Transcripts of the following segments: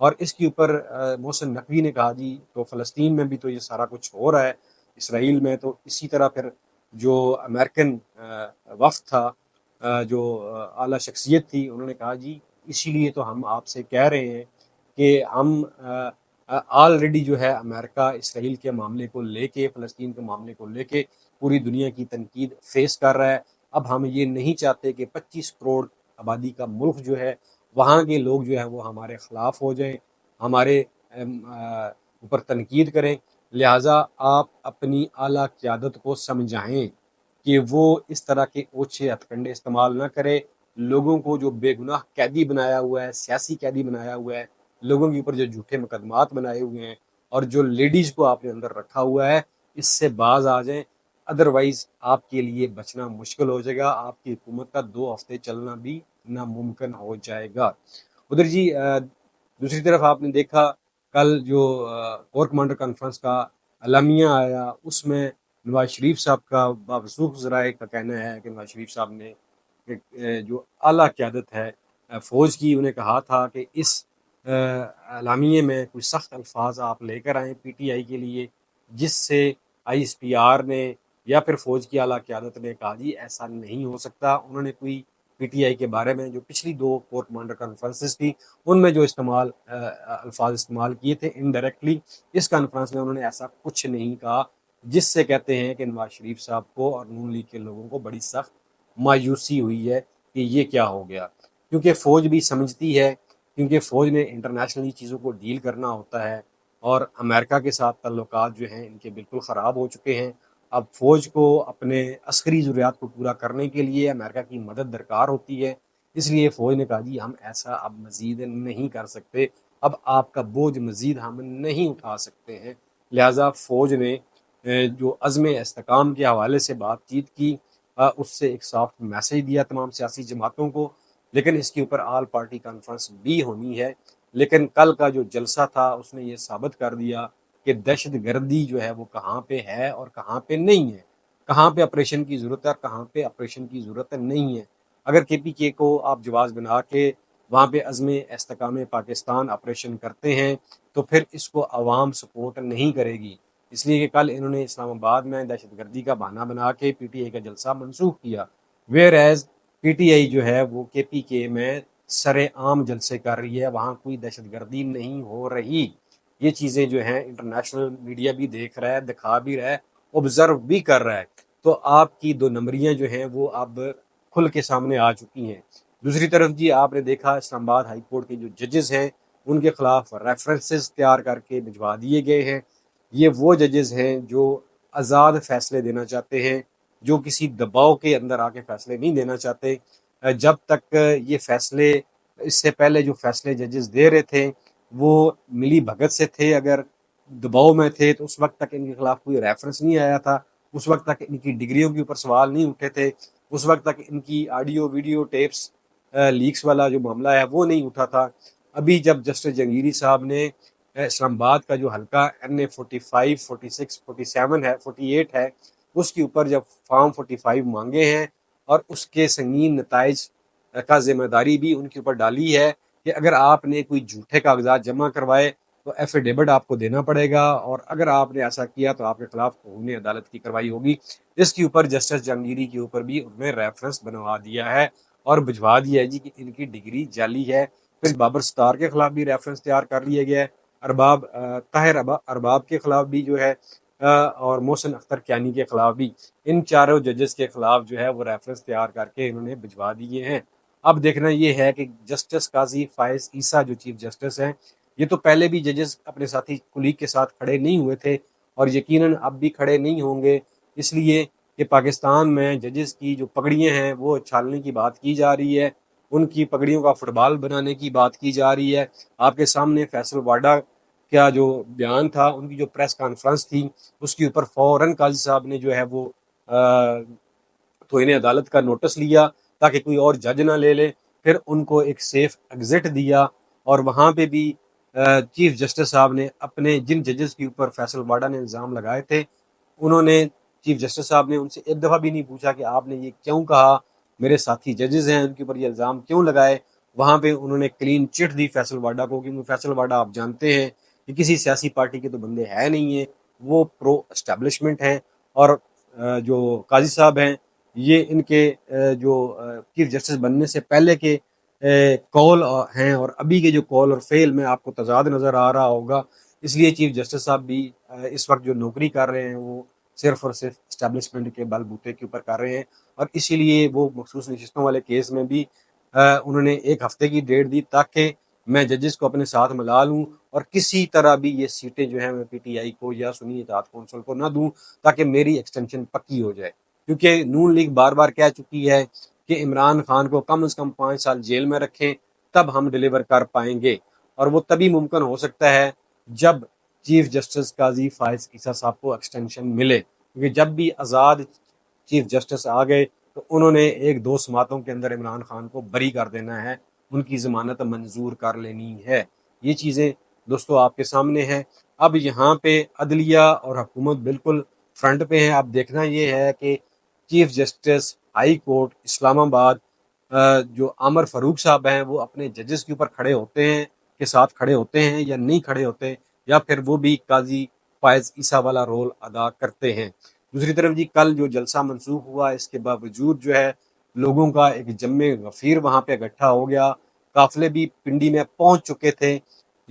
اور اس کے اوپر محسن نقوی نے کہا جی تو فلسطین میں بھی تو یہ سارا کچھ ہو رہا ہے، اسرائیل میں تو اسی طرح پھر جو امریکن وفد تھا، جو اعلیٰ شخصیت تھی، انہوں نے کہا جی اسی لیے تو ہم آپ سے کہہ رہے ہیں کہ ہم آلریڈی جو ہے امریکہ اسرائیل کے معاملے کو لے کے، فلسطین کے معاملے کو لے کے پوری دنیا کی تنقید فیس کر رہا ہے۔ اب ہم یہ نہیں چاہتے کہ 25 کروڑ آبادی کا ملک جو ہے وہاں کے لوگ جو ہے وہ ہمارے خلاف ہو جائیں، ہمارے اوپر تنقید کریں، لہٰذا آپ اپنی اعلیٰ قیادت کو سمجھائیں کہ وہ اس طرح کے اوچھے ہتھ کنڈے استعمال نہ کرے، لوگوں کو جو بے گناہ قیدی بنایا ہوا ہے، سیاسی قیدی بنایا ہوا ہے، لوگوں کے اوپر جو جھوٹے مقدمات بنائے ہوئے ہیں، اور جو لیڈیز کو آپ نے اندر رکھا ہوا ہے، اس سے باز آ جائیں، ادروائز آپ کے لیے بچنا مشکل ہو جائے گا، آپ کی حکومت کا 2 ہفتے چلنا بھی ناممکن ہو جائے گا۔ ادھر جی دوسری طرف آپ نے دیکھا کل جو کور کمانڈر کانفرنس کا اعلامیہ آیا، اس میں نواز شریف صاحب کا باوثوق ذرائع کا کہنا ہے کہ نواز شریف صاحب نے جو اعلیٰ قیادت ہے فوج کی، انہیں کہا تھا کہ اس اعلامیے میں کوئی سخت الفاظ آپ لے کر آئیں پی ٹی آئی کے لیے، جس سے آئی ایس پی آر نے یا پھر فوج کی اعلیٰ قیادت نے کہا جی ایسا نہیں ہو سکتا۔ انہوں نے کوئی پی ٹی آئی کے بارے میں جو پچھلی 2 کور کمانڈر کانفرنسز تھی ان میں جو الفاظ استعمال کیے تھے انڈائریکٹلی، اس کانفرنس میں انہوں نے ایسا کچھ نہیں کہا، جس سے کہتے ہیں کہ نواز شریف صاحب کو اور نون لیگ کے لوگوں کو بڑی سخت مایوسی ہوئی ہے کہ یہ کیا ہو گیا، کیونکہ فوج بھی سمجھتی ہے، کیونکہ فوج نے انٹرنیشنلی چیزوں کو ڈیل کرنا ہوتا ہے، اور امریکہ کے ساتھ تعلقات جو ہیں ان کے بالکل خراب ہو چکے ہیں۔ اب فوج کو اپنے عسکری ضروریات کو پورا کرنے کے لیے امریکہ کی مدد درکار ہوتی ہے، اس لیے فوج نے کہا جی ہم ایسا اب مزید نہیں کر سکتے، اب آپ کا بوجھ مزید ہم نہیں اٹھا سکتے ہیں، لہٰذا فوج نے جو عزم استحکام کے حوالے سے بات چیت کی، اس سے ایک سافٹ میسج دیا تمام سیاسی جماعتوں کو، لیکن اس کے اوپر آل پارٹی کانفرنس بھی ہونی ہے۔ لیکن کل کا جو جلسہ تھا اس نے یہ ثابت کر دیا کہ دہشت گردی جو ہے وہ کہاں پہ ہے اور کہاں پہ نہیں ہے، کہاں پہ آپریشن کی ضرورت ہے اور کہاں پہ آپریشن کی ضرورت نہیں ہے۔ اگر کے پی کے کو آپ جواز بنا کے وہاں پہ عزم استحکام پاکستان آپریشن کرتے ہیں تو پھر اس کو عوام سپورٹ نہیں کرے گی، اس لیے کہ کل انہوں نے اسلام آباد میں دہشت گردی کا بہانہ بنا کے پی ٹی آئی کا جلسہ منسوخ کیا، where as P T I جو ہے وہ کے پی کے میں سر عام جلسے کر رہی ہے، وہاں کوئی دہشت گردی نہیں ہو رہی۔ یہ چیزیں جو ہیں انٹرنیشنل میڈیا بھی دیکھ رہا ہے، دکھا بھی رہا ہے، آبزرو بھی کر رہا ہے، تو آپ کی 2 نمبریاں جو ہیں وہ اب کھل کے سامنے آ چکی ہیں۔ دوسری طرف جی آپ نے دیکھا اسلام آباد ہائی کورٹ کے جو ججز ہیں ان کے خلاف ریفرنسز تیار کر کے بھجوا دیے گئے ہیں۔ یہ وہ ججز ہیں جو آزاد فیصلے دینا چاہتے ہیں، جو کسی دباؤ کے اندر آ کے فیصلے نہیں دینا چاہتے۔ جب تک یہ فیصلے، اس سے پہلے جو فیصلے ججز دے رہے تھے وہ ملی بھگت سے تھے، اگر دباؤ میں تھے تو اس وقت تک ان کے خلاف کوئی ریفرنس نہیں آیا تھا، اس وقت تک ان کی ڈگریوں کے اوپر سوال نہیں اٹھے تھے، اس وقت تک ان کی آڈیو ویڈیو ٹیپس لیکس والا جو معاملہ ہے وہ نہیں اٹھا تھا۔ ابھی جب جسٹس جہانگیری صاحب نے اسلام آباد کا جو حلقہ این اے 45 46 47 ہے 48 ہے، اس کے اوپر جب فارم 45 مانگے ہیں اور اس کے سنگین نتائج کا ذمہ داری بھی ان کے اوپر ڈالی ہے کہ اگر آپ نے کوئی جھوٹے کاغذات جمع کروائے تو ایفیڈیوٹ آپ کو دینا پڑے گا، اور اگر آپ نے ایسا کیا تو آپ کے خلاف قانون عدالت کی کارروائی ہوگی۔ اس کے اوپر جسٹس جہانگیری کے اوپر بھی انہوں نے ریفرنس بنوا دیا ہے اور بھجوا دیا ہے جی کہ ان کی ڈگری جعلی ہے۔ پھر بابر ستار کے خلاف بھی ریفرنس تیار کر لیا گیا ہے، طاہر ارباب کے خلاف بھی جو ہے، اور محسن اختر کیانی کے خلاف بھی، ان چاروں ججز کے خلاف جو ہے وہ ریفرنس تیار کر کے انہوں نے بھجوا دیے ہیں۔ اب دیکھنا یہ ہے کہ جسٹس قاضی فائز عیسیٰ جو چیف جسٹس ہیں، یہ تو پہلے بھی ججز اپنے ساتھی کلیگ کے ساتھ کھڑے نہیں ہوئے تھے اور یقیناً اب بھی کھڑے نہیں ہوں گے، اس لیے کہ پاکستان میں ججز کی جو پگڑیاں ہیں وہ چھالنے کی بات کی جا رہی ہے، ان کی پگڑیوں کا فٹ بال بنانے کی بات کی جا رہی ہے۔ آپ کے سامنے فیصل واڈا کا جو بیان تھا، ان کی جو پریس کانفرنس تھی، اس کے اوپر فوراً قاضی صاحب نے جو ہے وہ توہین عدالت کا نوٹس لیا تاکہ کوئی اور جج نہ لے لے، پھر ان کو ایک سیف ایگزٹ دیا، اور وہاں پہ بھی چیف جسٹس صاحب نے اپنے جن ججز کے اوپر فیصل واڈا نے الزام لگائے تھے، انہوں نے چیف جسٹس صاحب نے ان سے ایک دفعہ بھی نہیں پوچھا کہ آپ نے یہ کیوں کہا، میرے ساتھی ججز ہیں ان کے اوپر یہ الزام کیوں لگائے، وہاں پہ انہوں نے کلین چٹ دی فیصل واڈا کو، کیونکہ فیصل واڈا آپ جانتے ہیں کہ کسی سیاسی پارٹی کے تو بندے ہے نہیں ہیں، وہ پرو اسٹیبلشمنٹ ہیں، اور جو قاضی صاحب ہیں یہ ان کے جو چیف جسٹس بننے سے پہلے کے کال ہیں اور ابھی کے جو کال اور فیل میں آپ کو تضاد نظر آ رہا ہوگا، اس لیے چیف جسٹس صاحب بھی اس وقت جو نوکری کر رہے ہیں وہ صرف اور صرف اسٹیبلشمنٹ کے بل بوتے کے اوپر کر رہے ہیں، اور اسی لیے وہ مخصوص نشستوں والے کیس میں بھی انہوں نے ایک ہفتے کی ڈیٹ دی تاکہ میں ججز کو اپنے ساتھ ملا لوں اور کسی طرح بھی یہ سیٹیں جو ہیں میں پی ٹی آئی کو یا سنی اتحاد کونسل کو نہ دوں تاکہ میری ایکسٹینشن پکی ہو جائے، کیونکہ نون لیگ بار بار کہہ چکی ہے کہ عمران خان کو کم از کم 5 سال جیل میں رکھیں تب ہم ڈیلیور کر پائیں گے، اور وہ تبھی ممکن ہو سکتا ہے جب چیف جسٹس قاضی فائز عیسیٰ صاحب کو ایکسٹینشن ملے، کیونکہ جب بھی آزاد چیف جسٹس آ گئے تو انہوں نے 1-2 سماعتوں کے اندر عمران خان کو بری کر دینا ہے، ان کی ضمانت منظور کر لینی ہے۔ یہ چیزیں دوستو آپ کے سامنے ہیں۔ اب یہاں پہ عدلیہ اور حکومت بالکل فرنٹ پہ ہے۔ اب دیکھنا یہ ہے کہ چیف جسٹس ہائی کورٹ اسلام آباد جو عامر فاروق صاحب ہیں وہ اپنے ججز کے اوپر کھڑے ہوتے ہیں کے ساتھ کھڑے ہوتے ہیں یا نہیں کھڑے ہوتے، یا پھر وہ بھی قاضی فائز عیسیٰ والا رول ادا کرتے ہیں۔ دوسری طرف جی کل جو جلسہ منسوخ ہوا اس کے باوجود جو ہے لوگوں کا ایک جم غفیر وہاں پہ اکٹھا ہو گیا، قافلے بھی پنڈی میں پہنچ چکے تھے۔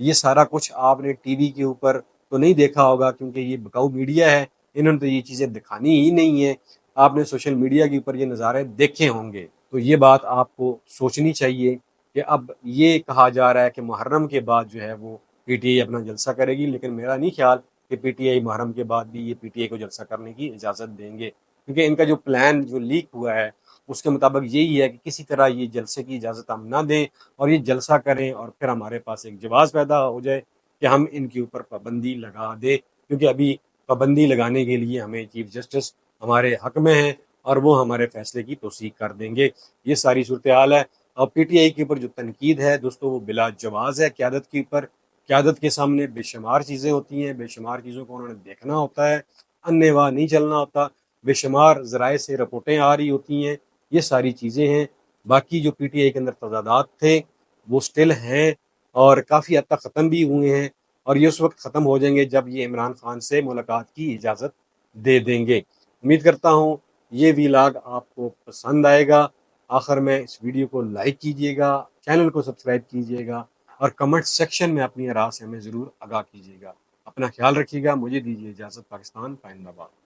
یہ سارا کچھ آپ نے ٹی وی کے اوپر تو نہیں دیکھا ہوگا کیونکہ یہ بکاؤ میڈیا ہے، انہوں نے تو یہ چیزیں دکھانی ہی نہیں ہے، آپ نے سوشل میڈیا کے اوپر یہ نظارے دیکھے ہوں گے۔ تو یہ بات آپ کو سوچنی چاہیے کہ اب یہ کہا جا رہا ہے کہ محرم کے بعد جو ہے وہ پی ٹی آئی اپنا جلسہ کرے گی، لیکن میرا نہیں خیال کہ پی ٹی آئی محرم کے بعد بھی یہ پی ٹی آئی کو جلسہ کرنے کی اجازت دیں گے، کیونکہ ان کا جو پلان جو لیک ہوا ہے اس کے مطابق یہی ہے کہ کسی طرح یہ جلسے کی اجازت ہم نہ دیں اور یہ جلسہ کریں اور پھر ہمارے پاس ایک جواز پیدا ہو جائے کہ ہم ان کے اوپر پابندی لگا دیں، کیونکہ ابھی پابندی لگانے کے لیے ہمیں چیف جسٹس ہمارے حق میں ہیں اور وہ ہمارے فیصلے کی توثیق کر دیں گے۔ یہ ساری صورتحال ہے، اور پی ٹی آئی کے اوپر جو تنقید ہے دوستو وہ بلا جواز ہے قیادت کے اوپر۔ قیادت کے سامنے بے شمار چیزیں ہوتی ہیں، بے شمار چیزوں کو انہوں نے دیکھنا ہوتا ہے، انے واہ نہیں چلنا ہوتا، بے شمار ذرائع سے رپورٹیں آ رہی ہوتی ہیں، یہ ساری چیزیں ہیں۔ باقی جو پی ٹی آئی کے اندر تضادات تھے وہ سٹل ہیں اور کافی حد تک ختم بھی ہوئے ہیں، اور یہ اس وقت ختم ہو جائیں گے جب یہ عمران خان سے ملاقات کی اجازت دے دیں گے۔ امید کرتا ہوں یہ ویلاگ آپ کو پسند آئے گا۔ آخر میں اس ویڈیو کو لائک کیجیے گا، چینل کو سبسکرائب کیجیے گا، اور کمنٹ سیکشن میں اپنی آراء سے ہمیں ضرور آگاہ کیجیے گا۔ اپنا خیال رکھیے گا، مجھے دیجیے اجازت۔ پاکستان پائندہ باد۔